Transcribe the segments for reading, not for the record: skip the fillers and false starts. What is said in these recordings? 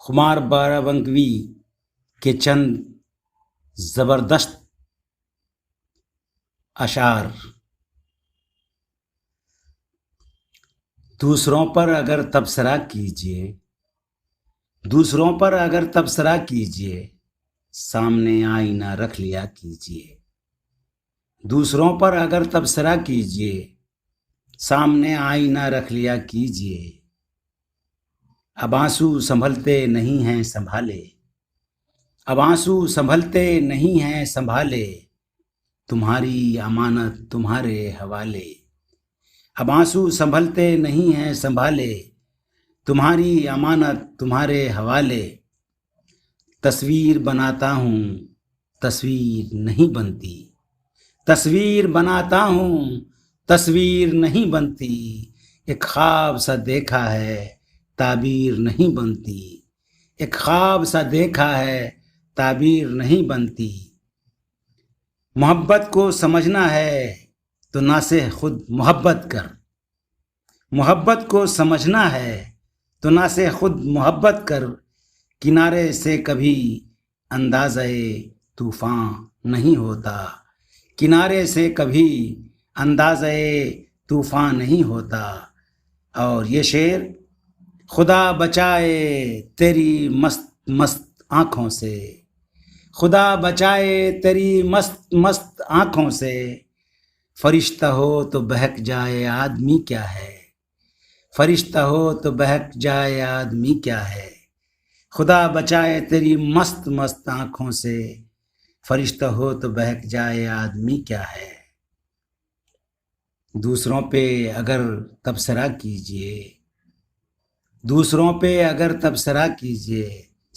خمار بارہ کے چند زبردست اشعار۔ دوسروں پر اگر تبصرہ کیجیے سامنے آئینہ رکھ لیا کیجیے۔ دوسروں پر اگر تبصرہ کیجیے سامنے آئینہ رکھ لیا کیجیے۔ اب آنسو سنبھلتے نہیں ہیں سنبھالے، تمہاری امانت تمہارے حوالے۔ اب آنسو سنبھلتے نہیں ہیں سنبھالے، تمہاری امانت تمہارے حوالے۔ تصویر بناتا ہوں تصویر نہیں بنتی، ایک خواب سا دیکھا ہے تعبیر نہیں بنتی۔ محبت کو سمجھنا ہے تو نہ سے خود محبت کر، کنارے سے کبھی اندازۂ طوفان نہیں ہوتا۔ اور یہ شعر: خدا بچائے تیری مست آنکھوں سے، فرشتہ ہو تو بہک جائے آدمی کیا ہے۔ خدا بچائے تیری مست آنکھوں سے، فرشتہ ہو تو بہک جائے آدمی کیا ہے۔ دوسروں پہ اگر تبصرہ کیجیے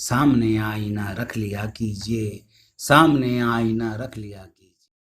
سامنے آئینہ رکھ لیا کیجیے۔